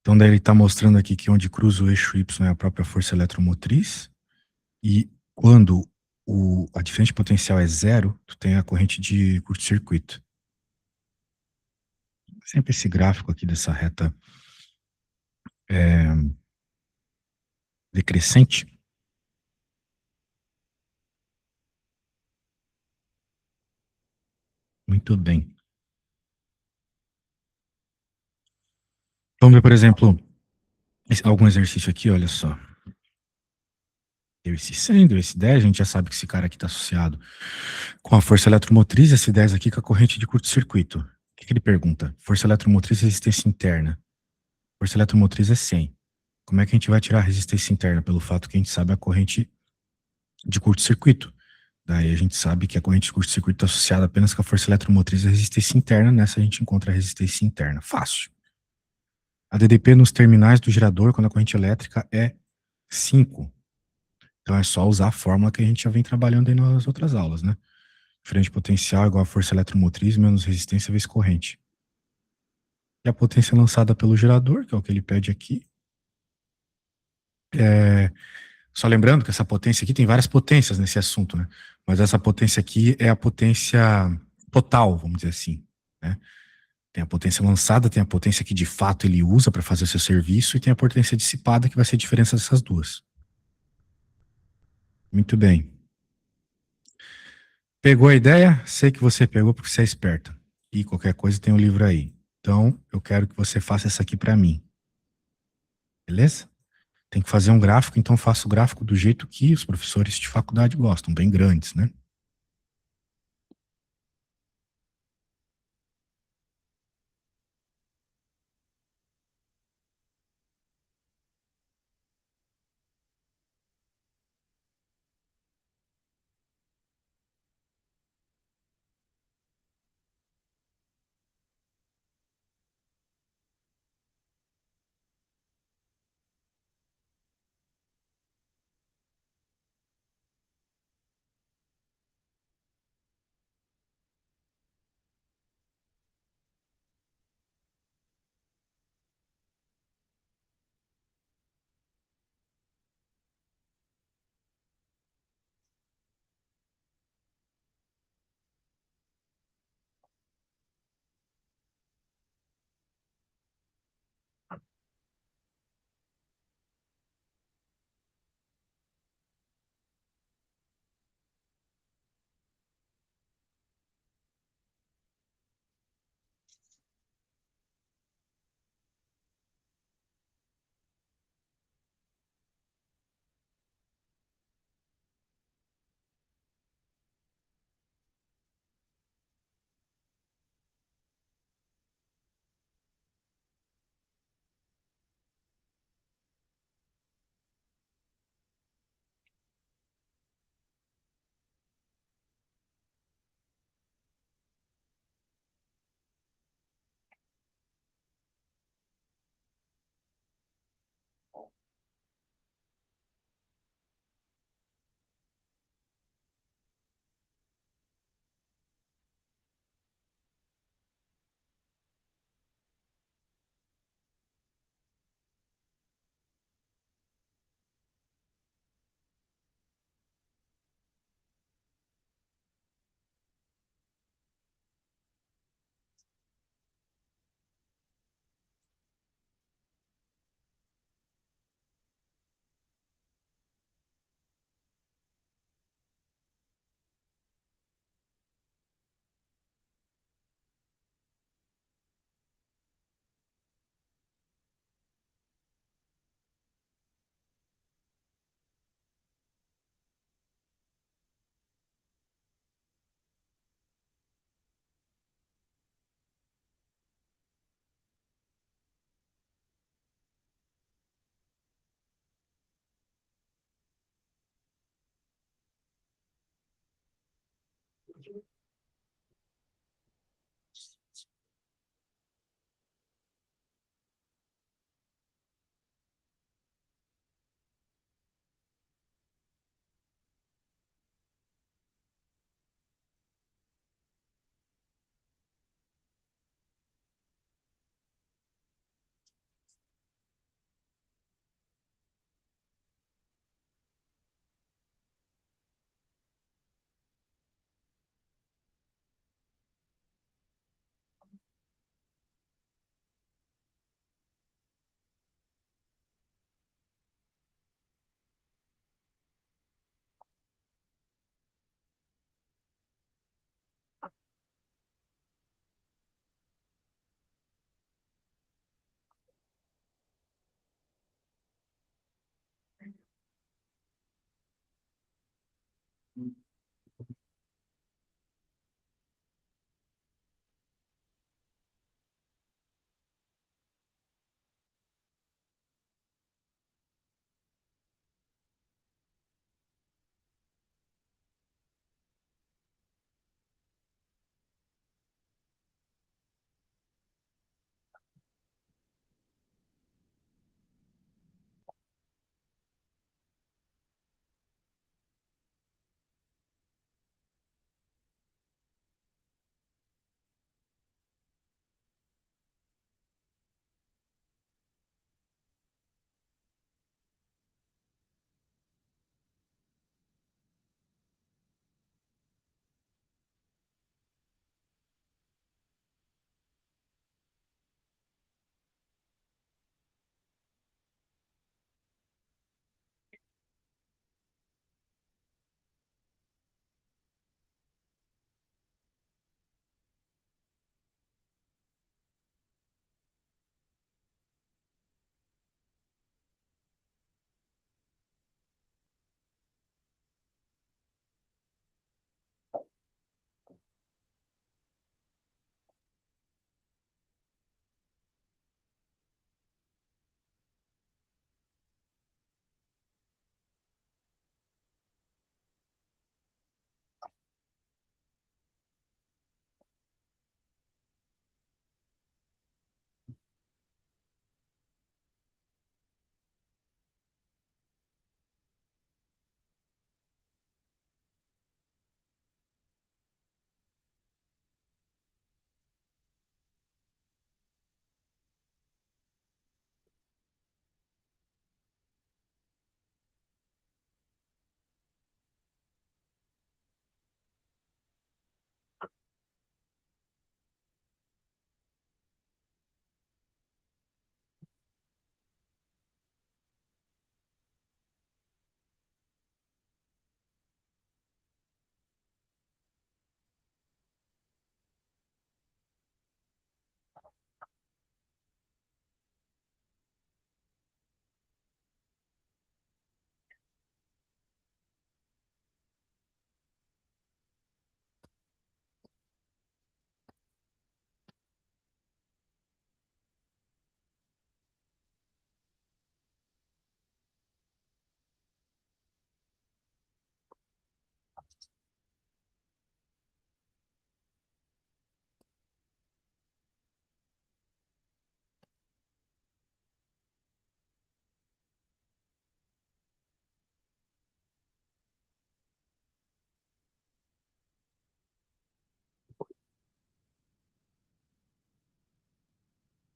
Então, daí ele está mostrando aqui que onde cruza o eixo Y é a própria força eletromotriz, e quando a diferença de potencial é zero, tu tem a corrente de curto-circuito. Sempre esse gráfico aqui dessa reta decrescente. Muito bem. Vamos ver, por exemplo, algum exercício aqui, olha só. Deu esse 100, deu esse 10, a gente já sabe que esse cara aqui está associado com a força eletromotriz, esse 10 aqui com a corrente de curto-circuito. O que ele pergunta? Força eletromotriz e resistência interna. Força eletromotriz é 100. Como é que a gente vai tirar a resistência interna? Pelo fato que a gente sabe a corrente de curto-circuito. Daí a gente sabe que a corrente de curto-circuito está associada apenas com a força eletromotriz e a resistência interna. Nessa a gente encontra a resistência interna. Fácil. A DDP nos terminais do gerador, quando a corrente elétrica é 5. Então é só usar a fórmula que a gente já vem trabalhando aí nas outras aulas, né? Diferente potencial igual a força eletromotriz menos resistência vezes corrente. E a potência lançada pelo gerador, que é o que ele pede aqui. Só lembrando que essa potência aqui tem várias potências nesse assunto, né? Mas essa potência aqui é a potência total, vamos dizer assim, né? Tem a potência lançada, tem a potência que de fato ele usa para fazer o seu serviço e tem a potência dissipada, que vai ser a diferença dessas duas. Muito bem. Pegou a ideia? Sei que você pegou porque você é esperta. E qualquer coisa tem um livro aí. Então, eu quero que você faça essa aqui para mim. Beleza? Tem que fazer um gráfico, então faça o gráfico do jeito que os professores de faculdade gostam, bem grandes, né?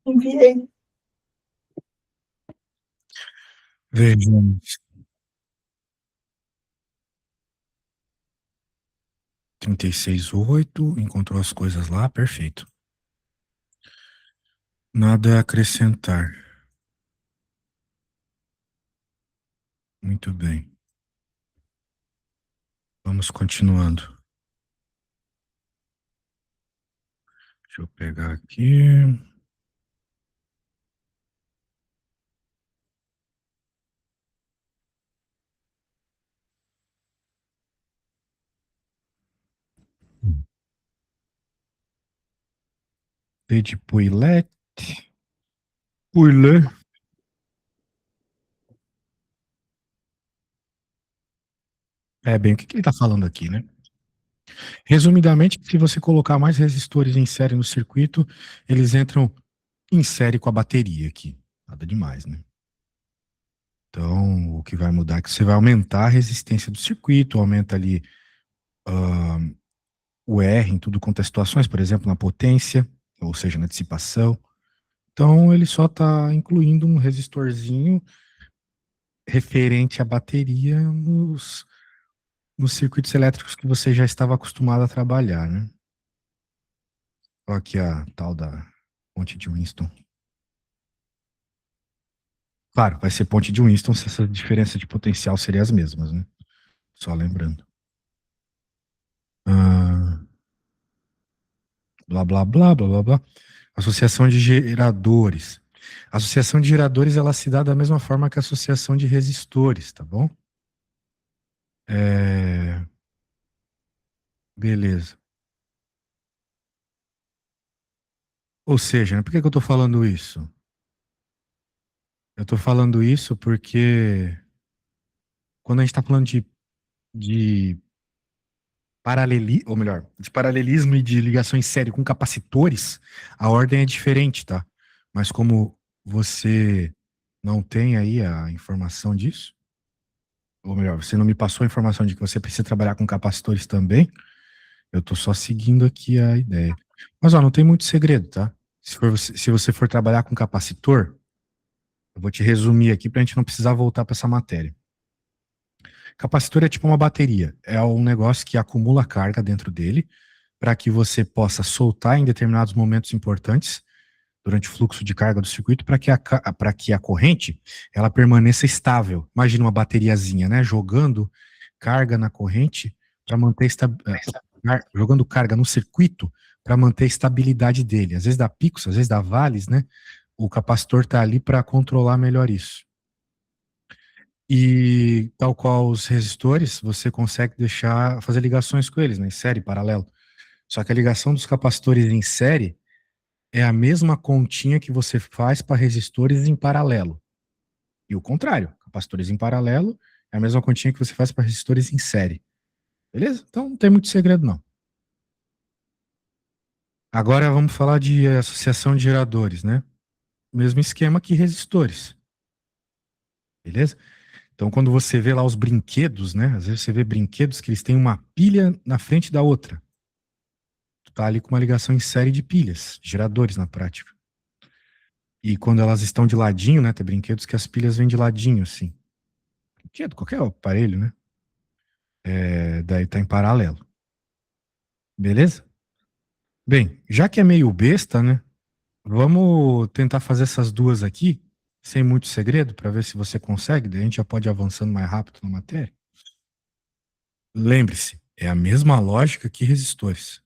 Enviei. Vejamos. 36,8. Encontrou as coisas lá, perfeito. Nada a acrescentar. Muito bem. Vamos continuando. Deixa eu pegar aqui. Lady Poilete. Poilé. É bem o que ele está falando aqui, né? Resumidamente, se você colocar mais resistores em série no circuito, eles entram em série com a bateria aqui. Nada demais, né? Então, o que vai mudar é que você vai aumentar a resistência do circuito, aumenta ali ah, o R em tudo quanto é situações, por exemplo, na potência, ou seja, na dissipação. Então, ele só está incluindo um resistorzinho referente à bateria nos circuitos elétricos que você já estava acostumado a trabalhar, né? Olha aqui a tal da ponte de Winston. Claro, vai ser ponte de Winston se essa diferença de potencial seria as mesmas, né? Só lembrando. Ah, blá, blá, blá, blá, blá, blá. Associação de geradores. A associação de geradores, ela se dá da mesma forma que a associação de resistores, tá bom? É... Beleza. Ou seja, né, por que que eu tô falando isso? Eu tô falando isso porque quando a gente tá falando de ou melhor, de paralelismo e de ligação em série com capacitores, a ordem é diferente, tá? Mas como você não tem aí a informação disso, ou melhor, você não me passou a informação de que você precisa trabalhar com capacitores também, eu tô só seguindo aqui a ideia. Mas, ó, não tem muito segredo, tá? Se você for trabalhar com capacitor, eu vou te resumir aqui pra gente não precisar voltar para essa matéria. Capacitor é tipo uma bateria, é um negócio que acumula carga dentro dele para que você possa soltar em determinados momentos importantes durante o fluxo de carga do circuito para que a corrente ela permaneça estável. Imagina uma bateriazinha, né, jogando carga na corrente para manter jogando carga no circuito para manter a estabilidade dele. Às vezes dá picos, às vezes dá vales, né? O capacitor está ali para controlar melhor isso. E tal qual os resistores, você consegue deixar fazer ligações com eles, né, em série, paralelo. Só que a ligação dos capacitores em série é a mesma continha que você faz para resistores em paralelo. E o contrário, capacitores em paralelo é a mesma continha que você faz para resistores em série. Beleza? Então não tem muito segredo, não. Agora vamos falar de associação de geradores, né? Mesmo esquema que resistores. Beleza? Então, quando você vê lá os brinquedos, né? Às vezes você vê brinquedos que eles têm uma pilha na frente da outra. Tu tá ali com uma ligação em série de pilhas, geradores na prática. E quando elas estão de ladinho, né? Tem brinquedos que as pilhas vêm de ladinho, assim. Brinquedo, qualquer aparelho, né? Daí tá em paralelo. Beleza? Bem, já que é meio besta, né? Vamos tentar fazer essas duas aqui, sem muito segredo, para ver se você consegue. Daí a gente já pode ir avançando mais rápido na matéria. Lembre-se, é a mesma lógica que resistores.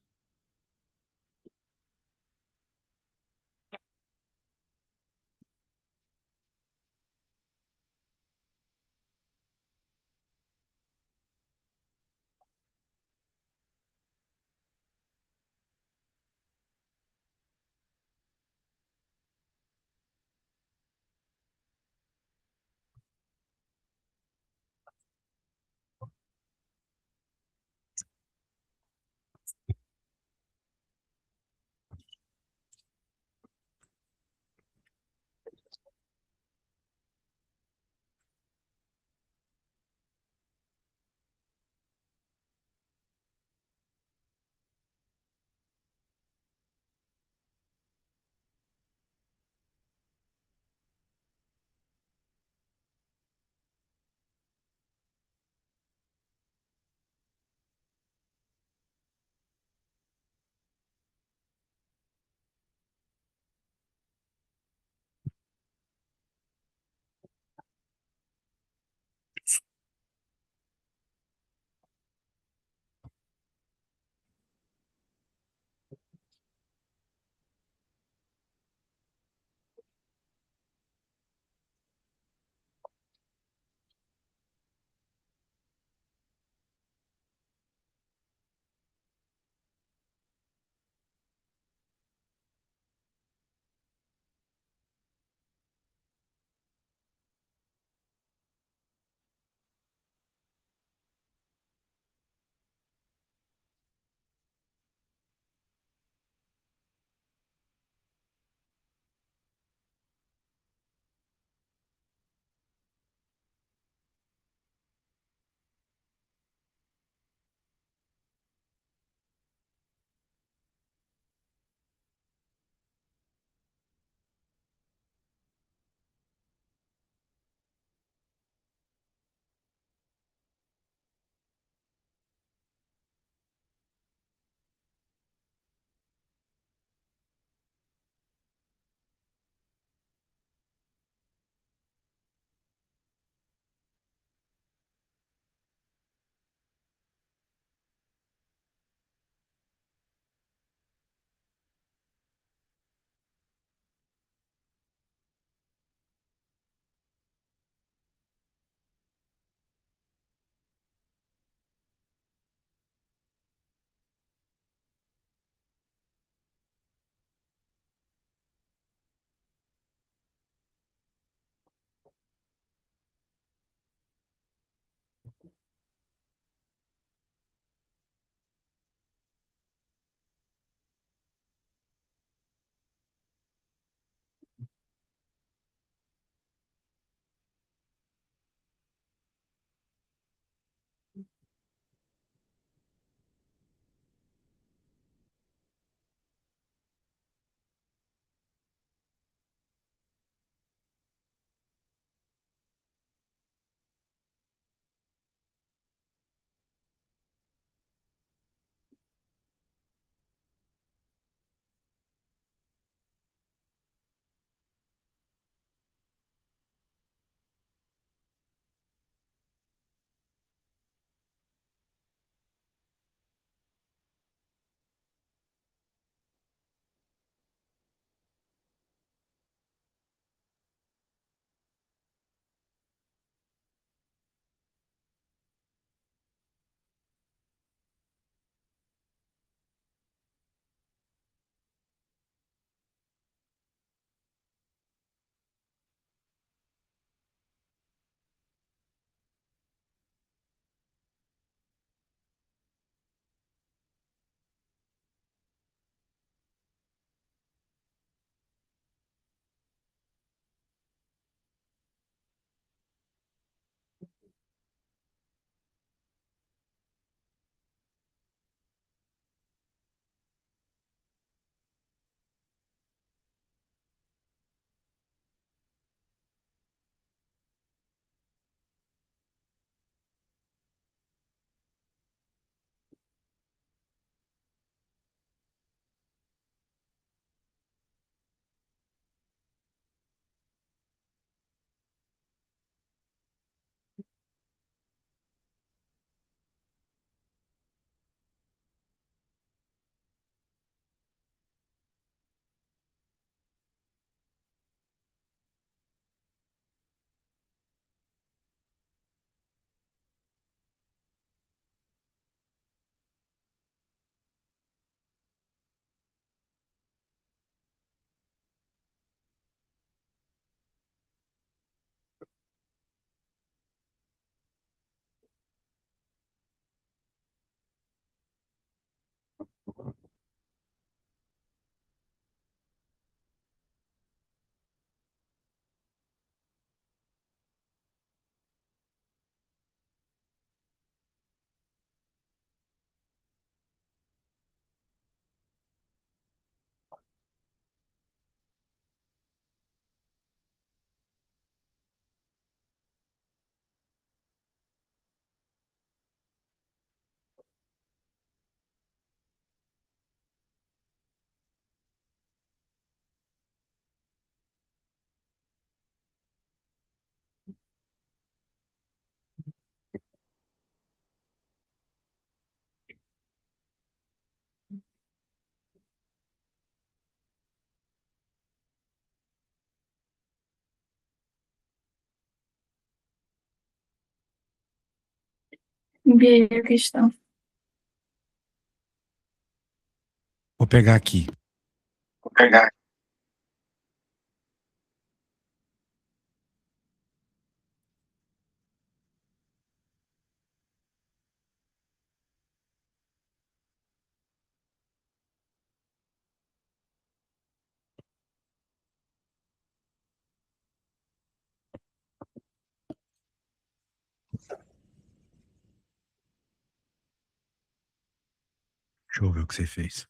Enviei a questão. Vou pegar aqui. Vou pegar. Deixa eu ver o que você fez.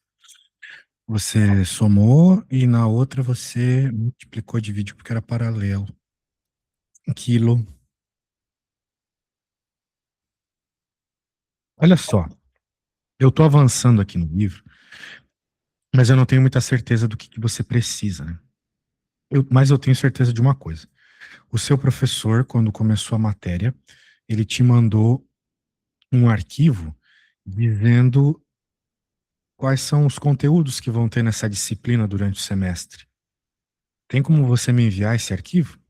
Você somou e na outra você multiplicou, dividiu porque era paralelo. Quilo. Olha só, eu estou avançando aqui no livro, mas eu não tenho muita certeza do que você precisa, né? Mas eu tenho certeza de uma coisa. O seu professor, quando começou a matéria, ele te mandou um arquivo dizendo quais são os conteúdos que vão ter nessa disciplina durante o semestre. Tem como você me enviar esse arquivo?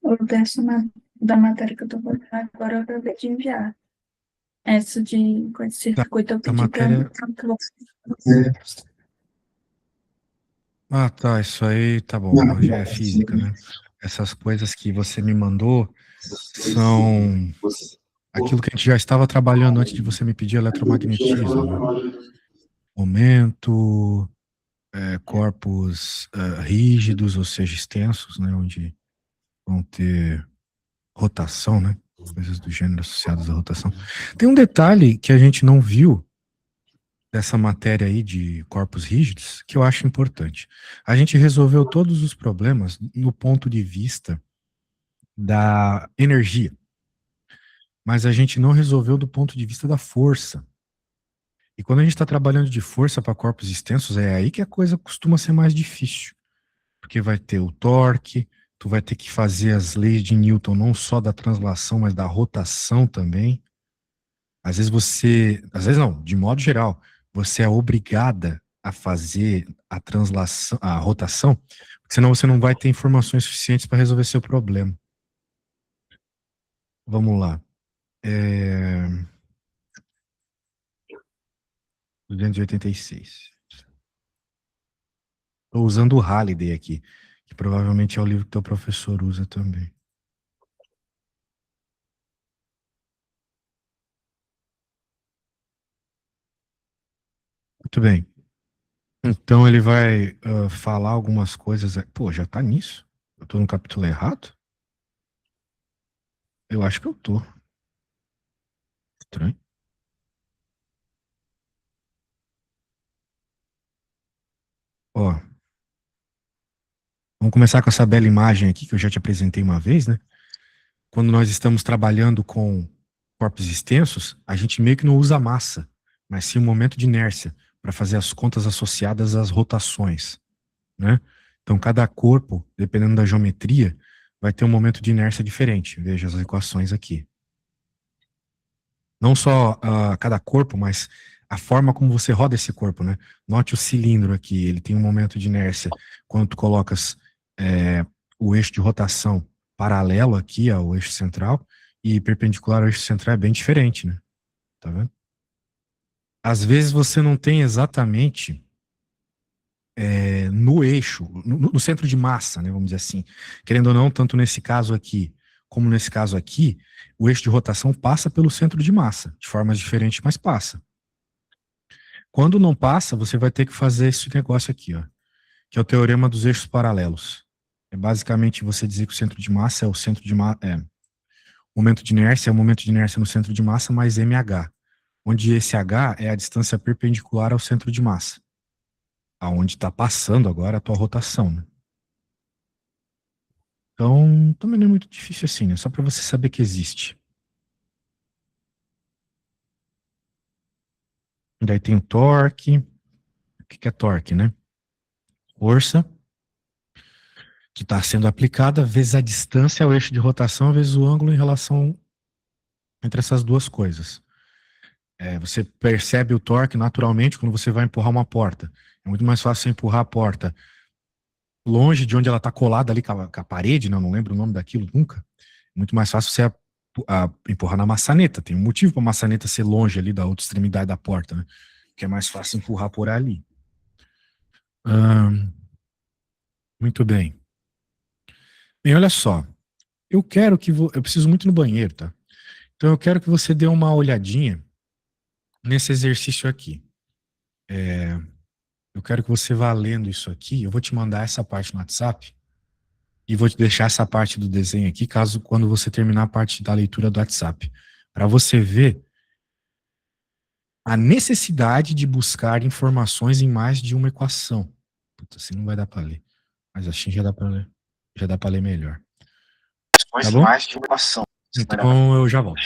O dessa da matéria que eu tô fazendo agora, eu acabei de enviar. Essa de coisa de Da, circuito, eu da pedi pra. matéria. Ah, tá, isso aí tá bom, já é física, né? Essas coisas que você me mandou são aquilo que a gente já estava trabalhando antes de você me pedir eletromagnetismo, né? Momento, corpos rígidos, ou seja, extensos, né? Onde vão ter rotação, né? Coisas do gênero associadas à rotação. Tem um detalhe que a gente não viu dessa matéria aí de corpos rígidos que eu acho importante. A gente resolveu todos os problemas no ponto de vista da energia, mas a gente não resolveu do ponto de vista da força. E quando a gente está trabalhando de força para corpos extensos, é aí que a coisa costuma ser mais difícil, porque vai ter o torque, tu vai ter que fazer as leis de Newton não só da translação, mas da rotação também. Às vezes não, de modo geral, você é obrigada a fazer a translação, a rotação, porque senão você não vai ter informações suficientes para resolver seu problema. Vamos lá. É... 286. Estou usando o Halliday aqui, que provavelmente é o livro que teu professor usa também. Muito bem. Então ele vai falar algumas coisas. Pô, já tá nisso? Eu tô no capítulo errado? Eu acho que eu tô. Estranho. Ó, vamos começar com essa bela imagem aqui que eu já te apresentei uma vez, né? Quando nós estamos trabalhando com corpos extensos, a gente meio que não usa massa, mas sim um momento de inércia para fazer as contas associadas às rotações, né? Então, cada corpo, dependendo da geometria, vai ter um momento de inércia diferente. Veja as equações aqui. Não só cada corpo, mas a forma como você roda esse corpo, né? Note o cilindro aqui, ele tem um momento de inércia. Quando tu colocas o eixo de rotação paralelo aqui ao eixo central e perpendicular ao eixo central é bem diferente, né? Tá vendo? Às vezes você não tem exatamente no eixo, no centro de massa, né? Vamos dizer assim. Querendo ou não, tanto nesse caso aqui como nesse caso aqui, o eixo de rotação passa pelo centro de massa, de formas diferentes, mas passa. Quando não passa, você vai ter que fazer esse negócio aqui, ó, que é o teorema dos eixos paralelos. É basicamente você dizer que o centro de massa é o centro de massa, momento de inércia é o momento de inércia no centro de massa mais mh, onde esse h é a distância perpendicular ao centro de massa, aonde está passando agora a tua rotação, né? Então, também não é muito difícil assim, né? Só para você saber que existe. Daí tem o torque. O que é torque, né? Força que está sendo aplicada vezes a distância ao eixo de rotação vezes o ângulo em relação entre essas duas coisas. Você percebe o torque naturalmente quando você vai empurrar uma porta. É muito mais fácil você empurrar a porta longe de onde ela está colada ali com a parede, né? Eu não lembro o nome daquilo nunca. É muito mais fácil você empurrar na maçaneta. Tem um motivo para a maçaneta ser longe ali da outra extremidade da porta, né? Que é mais fácil empurrar por ali. Muito bem. Bem, olha só. Eu quero que eu preciso muito no banheiro, tá? Então eu quero que você dê uma olhadinha nesse exercício aqui. Eu quero que você vá lendo isso aqui. Eu vou te mandar essa parte no WhatsApp e vou te deixar essa parte do desenho aqui, caso quando você terminar a parte da leitura do WhatsApp, para você ver a necessidade de buscar informações em mais de uma equação. Puta, assim não vai dar para ler, mas assim já dá para ler, já dá para ler melhor. Tá bom? Mais de uma equação. Então eu já volto.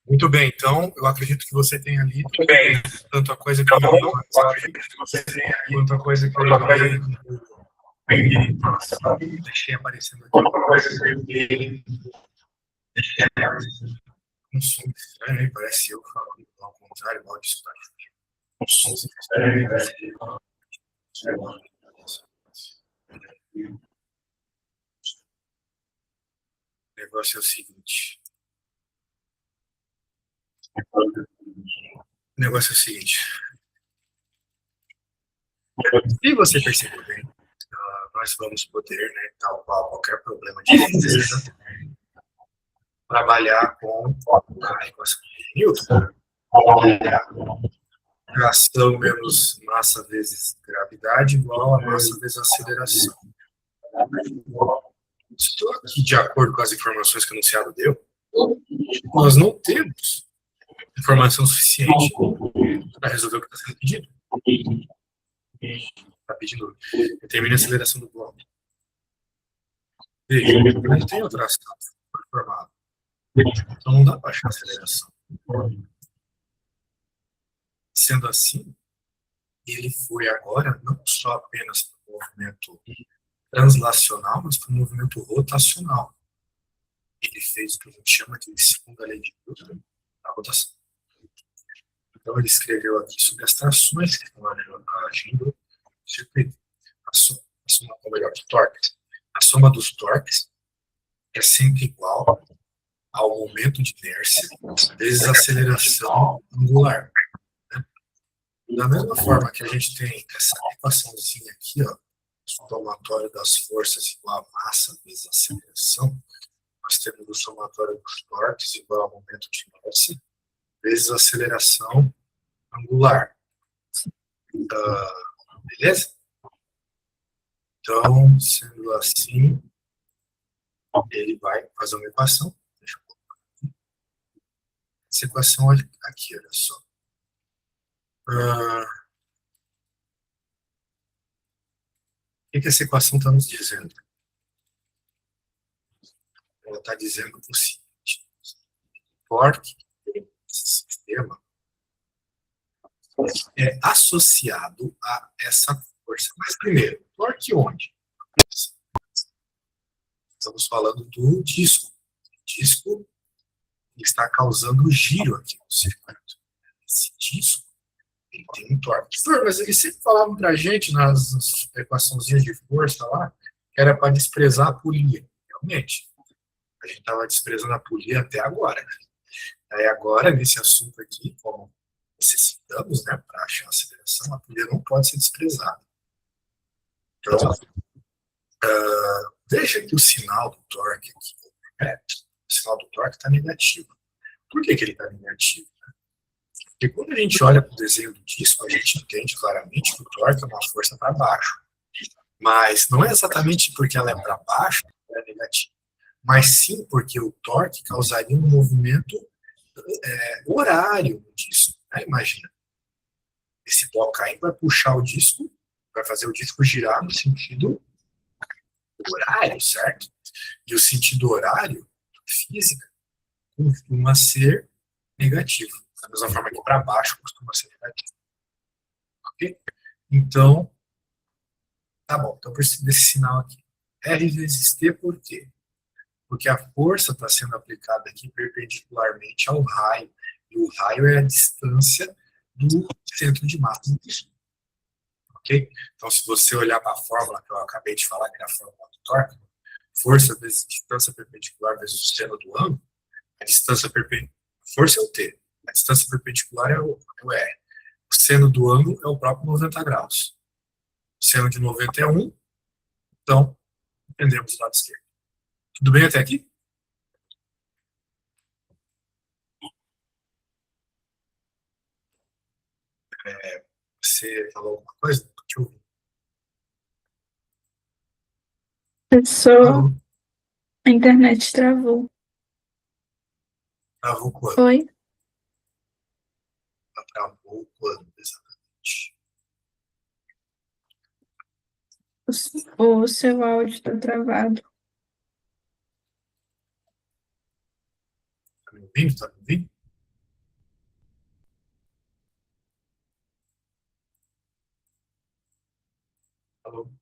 Muito bem, então eu acredito que você tenha lido tanto a coisa que eu li no WhatsApp, quanto a coisa que eu li, deixei aparecendo aqui. Um som estranho, hein? Parece eu falando ao contrário, mal disso. Um som estranho, O negócio é o seguinte. O negócio é o seguinte. E você percebeu bem, nós vamos poder, né, tal qual qualquer problema de física, trabalhar com a equação de Newton. Ação menos massa vezes gravidade igual a massa vezes aceleração. Estou aqui de acordo com as informações que o enunciado deu. Nós não temos informação suficiente para resolver o que está sendo pedido. Está pedindo, determine a aceleração do bloco. Veja, não tem outra ação formada. Então não dá para achar aceleração. Sendo assim, ele foi agora não só apenas para o movimento translacional, mas para o movimento rotacional. Ele fez o que a gente chama de segunda lei de Newton, a rotação. Então ele escreveu aqui sobre as trações que estão agindo no circuito. A soma, ou melhor, de torques. A soma dos torques é sempre igual ao momento de inércia vezes a aceleração angular. Da mesma forma que a gente tem essa equaçãozinha aqui, ó, somatório das forças igual a massa vezes a aceleração, nós temos o somatório dos torques igual ao momento de inércia vezes a aceleração angular. Beleza? Então, sendo assim, ele vai fazer uma equação. Deixa eu colocar aqui. Essa equação aqui, olha só. O que essa equação está nos dizendo? Ela está dizendo o seguinte: o torque desse sistema é associado a essa força. Mas primeiro, torque onde? Estamos falando do disco. O disco está causando giro aqui no circuito. Esse disco ele tem um torque. Mas eles sempre falavam para a gente nas equaçãozinhas de força lá, que era para desprezar a polia. Realmente, a gente estava desprezando a polia até agora. Aí agora, nesse assunto aqui, como necessitamos, né, para achar a aceleração, a polia não pode ser desprezada. Então, veja que o sinal do torque aqui, o sinal do torque está negativo. Por que ele está negativo? Porque quando a gente olha para o desenho do disco, a gente entende claramente que o torque é uma força para baixo. Mas não é exatamente porque ela é para baixo, ela é negativa, mas sim porque o torque causaria um movimento horário no disco. Né? Imagina, esse bloco caindo vai puxar o disco, vai fazer o disco girar no sentido horário, certo? E o sentido horário, física, costuma ser negativo. Da mesma forma que para baixo costuma ser negativo. Ok? Então, tá bom. Então, preciso desse sinal aqui. R vezes T por quê? Porque a força está sendo aplicada aqui perpendicularmente ao raio. E o raio é a distância do centro de massa. Ok? Então, se você olhar para a fórmula que eu acabei de falar, que é a fórmula do torque, força vezes distância perpendicular vezes o seno do ângulo, a distância perpendicular, força é o T, a distância perpendicular é o R. O seno do ângulo é o próprio 90 graus. O seno de 90 é 1, então, entendemos o lado esquerdo. Tudo bem até aqui? Você falou alguma coisa? Deixa eu ouvir. Pessoa, Alô? a internet travou. Travou quando? Foi? Travou quando, exatamente? O seu áudio está travado. Tá me ouvindo? Tá me ouvindo? Alô?